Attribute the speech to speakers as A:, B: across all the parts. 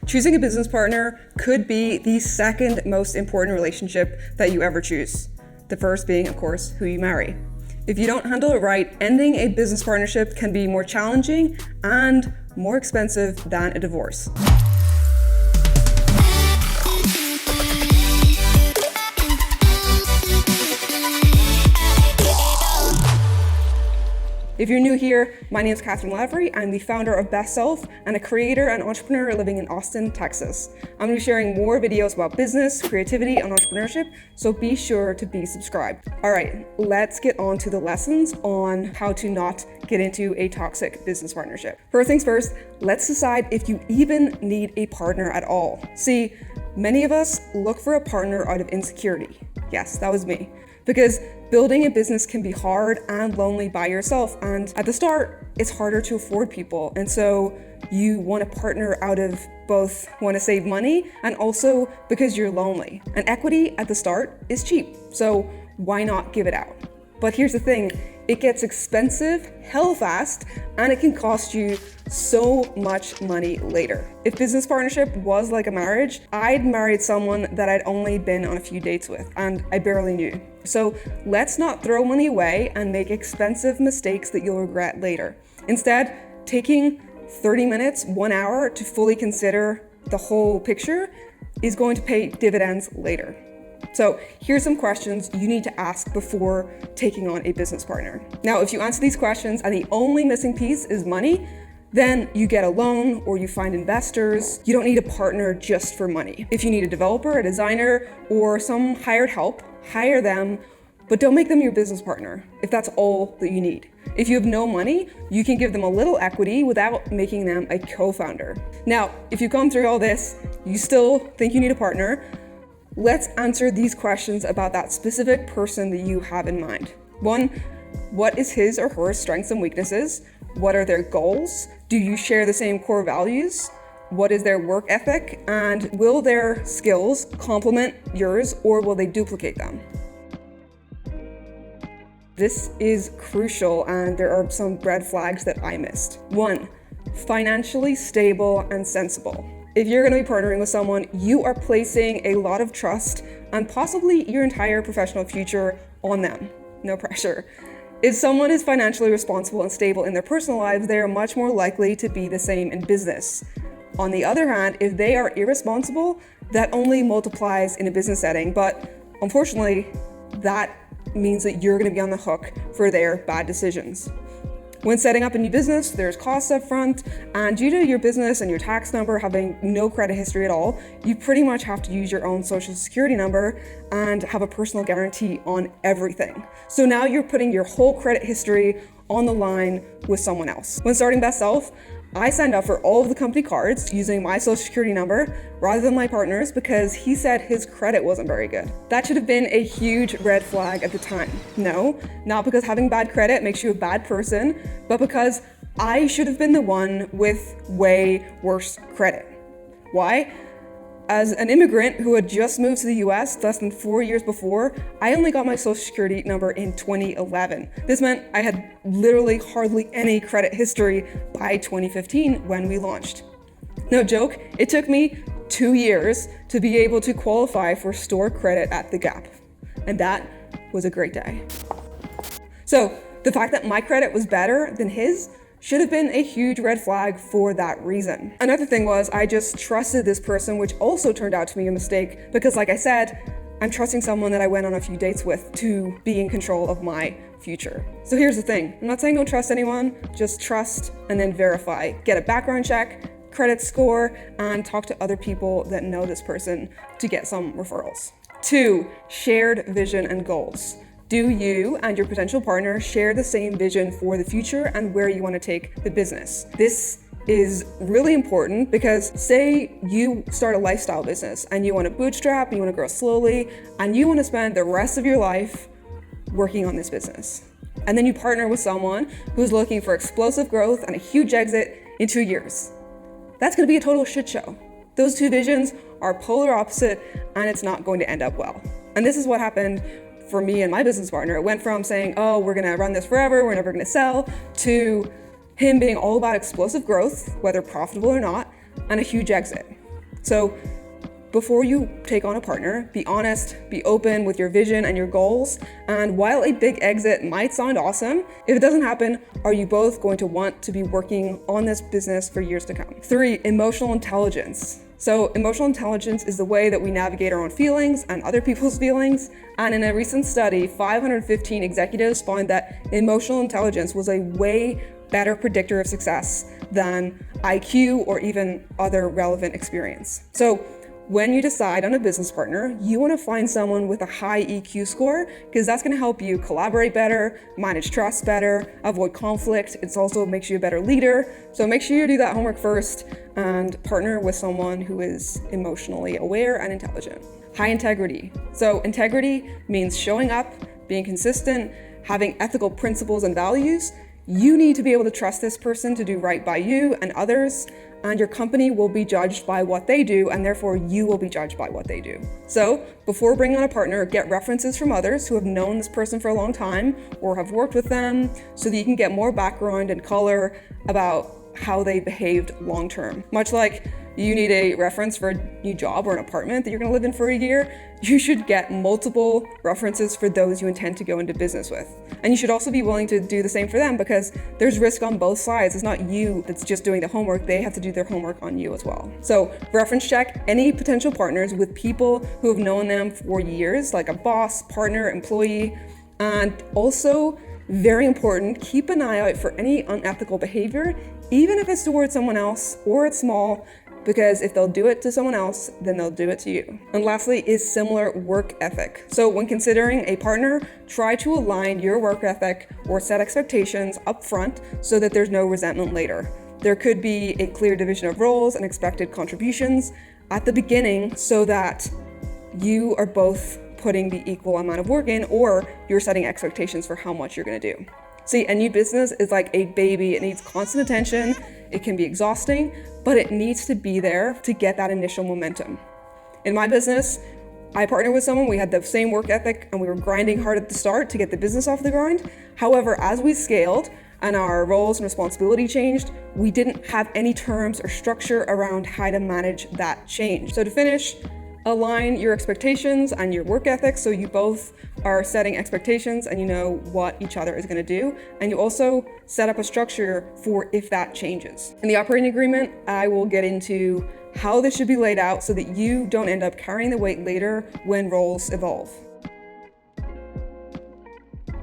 A: Choosing a business partner could be the second most important relationship that you ever choose. The first being, of course, who you marry. If you don't handle it right, ending a business partnership can be more challenging and more expensive than a divorce. If you're new here, my name is Catherine Lavery. I'm the founder of Best Self and a creator and entrepreneur living in Austin, Texas. I'm going to be sharing more videos about business, creativity, and entrepreneurship, so be sure to be subscribed. All right, let's get on to the lessons on how to not get into a toxic business partnership. First things first, let's decide if you even need a partner at all. See, many of us look for a partner out of insecurity. Yes, that was me. Because building a business can be hard and lonely by yourself. And at the start, it's harder to afford people. And so you want a partner out of both want to save money and also because you're lonely. And equity at the start is cheap. So why not give it out? But here's the thing, it gets expensive hell fast and it can cost you so much money later. If business partnership was like a marriage, I'd married someone that I'd only been on a few dates with and I barely knew. So let's not throw money away and make expensive mistakes that you'll regret later. Instead, taking 30 minutes, 1 hour to fully consider the whole picture is going to pay dividends later. So here's some questions you need to ask before taking on a business partner. Now, if you answer these questions and the only missing piece is money, then you get a loan or you find investors. You don't need a partner just for money. If you need a developer, a designer, or some hired help, hire them, but don't make them your business partner if that's all that you need. If you have no money, you can give them a little equity without making them a co-founder. Now, if you've gone through all this, you still think you need a partner, let's answer these questions about that specific person that you have in mind. 1, what is his or her strengths and weaknesses? What are their goals? Do you share the same core values? What is their work ethic? And will their skills complement yours or will they duplicate them? This is crucial and there are some red flags that I missed. 1, financially stable and sensible. If you're going to be partnering with someone, you are placing a lot of trust and possibly your entire professional future on them. No pressure. If someone is financially responsible and stable in their personal lives, they are much more likely to be the same in business. On the other hand, if they are irresponsible, that only multiplies in a business setting, but unfortunately, that means that you're going to be on the hook for their bad decisions. When setting up a new business, there's costs up front, and due to your business and your tax number having no credit history at all, you pretty much have to use your own social security number and have a personal guarantee on everything. So now you're putting your whole credit history on the line with someone else. When starting Best Self, I signed up for all of the company cards using my social security number rather than my partner's because he said his credit wasn't very good. That should have been a huge red flag at the time. No, not because having bad credit makes you a bad person, but because I should have been the one with way worse credit. Why? As an immigrant who had just moved to the US less than 4 years before, I only got my social security number in 2011. This meant I had literally hardly any credit history by 2015 when we launched. No joke, it took me 2 years to be able to qualify for store credit at the Gap. And that was a great day. So the fact that my credit was better than his should have been a huge red flag for that reason. Another thing was I just trusted this person, which also turned out to be a mistake because like I said, I'm trusting someone that I went on a few dates with to be in control of my future. So here's the thing, I'm not saying don't trust anyone, just trust and then verify. Get a background check, credit score, and talk to other people that know this person to get some referrals. 2, shared vision and goals. Do you and your potential partner share the same vision for the future and where you want to take the business? This is really important because say you start a lifestyle business and you want to bootstrap, you want to grow slowly, and you want to spend the rest of your life working on this business. And then you partner with someone who's looking for explosive growth and a huge exit in 2 years. That's going to be a total shit show. Those two visions are polar opposite and it's not going to end up well. And this is what happened for me and my business partner. It went from saying, oh, we're gonna run this forever, we're never gonna sell, to him being all about explosive growth, whether profitable or not, and a huge exit. So before you take on a partner, be honest, be open with your vision and your goals. And while a big exit might sound awesome, if it doesn't happen, are you both going to want to be working on this business for years to come? 3, emotional intelligence. So emotional intelligence is the way that we navigate our own feelings and other people's feelings. And in a recent study, 515 executives found that emotional intelligence was a way better predictor of success than IQ or even other relevant experience. So when you decide on a business partner, you want to find someone with a high EQ score because that's going to help you collaborate better, manage trust better, avoid conflict. It also makes you a better leader. So make sure you do that homework first and partner with someone who is emotionally aware and intelligent. High integrity. So integrity means showing up, being consistent, having ethical principles and values. You need to be able to trust this person to do right by you and others, and your company will be judged by what they do, and therefore you will be judged by what they do. So before bringing on a partner, get references from others who have known this person for a long time or have worked with them so that you can get more background and color about how they behaved long term. Much like you need a reference for a new job or an apartment that you're going to live in for a year, you should get multiple references for those you intend to go into business with. And you should also be willing to do the same for them because there's risk on both sides. It's not you that's just doing the homework. They have to do their homework on you as well. So reference check any potential partners with people who have known them for years, like a boss, partner, employee. And also, very important, keep an eye out for any unethical behavior, even if it's towards someone else or it's small, because if they'll do it to someone else, then they'll do it to you. And lastly is similar work ethic. So when considering a partner, try to align your work ethic or set expectations up front so that there's no resentment later. There could be a clear division of roles and expected contributions at the beginning so that you are both putting the equal amount of work in, or you're setting expectations for how much you're gonna do. See, a new business is like a baby. It needs constant attention. It can be exhausting, but it needs to be there to get that initial momentum. In my business, I partnered with someone, we had the same work ethic and we were grinding hard at the start to get the business off the ground. However, as we scaled and our roles and responsibility changed, we didn't have any terms or structure around how to manage that change. So to finish, align your expectations and your work ethic so you both are setting expectations and you know what each other is going to do. And you also set up a structure for if that changes. In the operating agreement, I will get into how this should be laid out so that you don't end up carrying the weight later when roles evolve.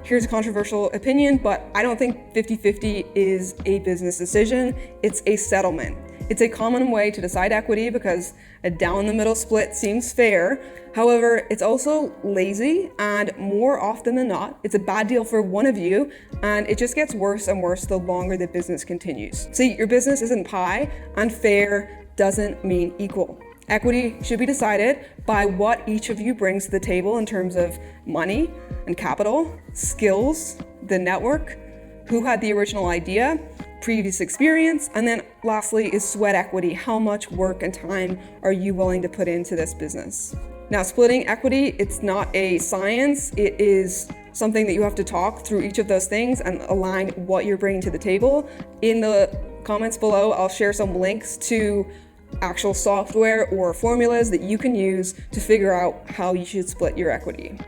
A: Here's a controversial opinion, but I don't think 50-50 is a business decision. It's a settlement. It's a common way to decide equity because a down the middle split seems fair. However, it's also lazy, and more often than not, it's a bad deal for one of you, and it just gets worse and worse the longer the business continues. See, your business isn't pie, and fair doesn't mean equal. Equity should be decided by what each of you brings to the table in terms of money and capital, skills, the network, who had the original idea, previous experience, and then lastly is sweat equity. How much work and time are you willing to put into this business? Now, splitting equity, it's not a science. It is something that you have to talk through each of those things and align what you're bringing to the table. In the comments below, I'll share some links to actual software or formulas that you can use to figure out how you should split your equity.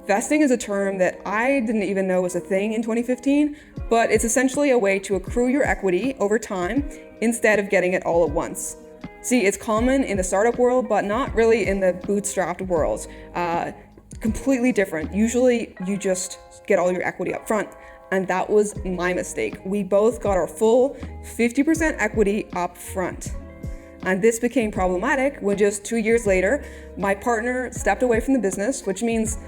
A: Vesting is a term that I didn't even know was a thing in 2015, but it's essentially a way to accrue your equity over time instead of getting it all at once. See, it's common in the startup world, but not really in the bootstrapped world. Completely different. Usually you just get all your equity up front, and that was my mistake. We both got our full 50% equity up front. And this became problematic when just 2 years later, my partner stepped away from the business, which means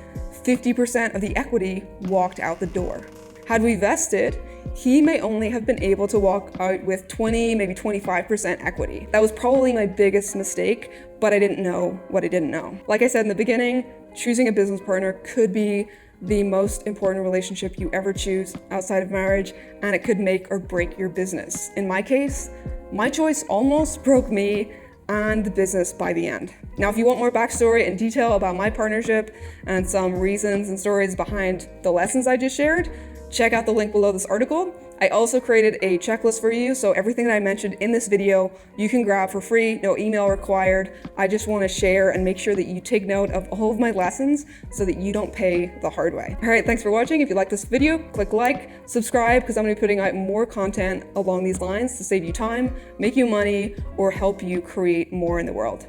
A: 50% of the equity walked out the door. Had we vested, he may only have been able to walk out with 20, maybe 25% equity. That was probably my biggest mistake, but I didn't know what I didn't know. Like I said in the beginning, choosing a business partner could be the most important relationship you ever choose outside of marriage, and it could make or break your business. In my case, my choice almost broke me and the business by the end. Now, if you want more backstory and detail about my partnership and some reasons and stories behind the lessons I just shared, check out the link below this article. I also created a checklist for you, so everything that I mentioned in this video, you can grab for free, no email required. I just want to share and make sure that you take note of all of my lessons so that you don't pay the hard way. All right, thanks for watching. If you like this video, click like, subscribe, because I'm going to be putting out more content along these lines to save you time, make you money, or help you create more in the world.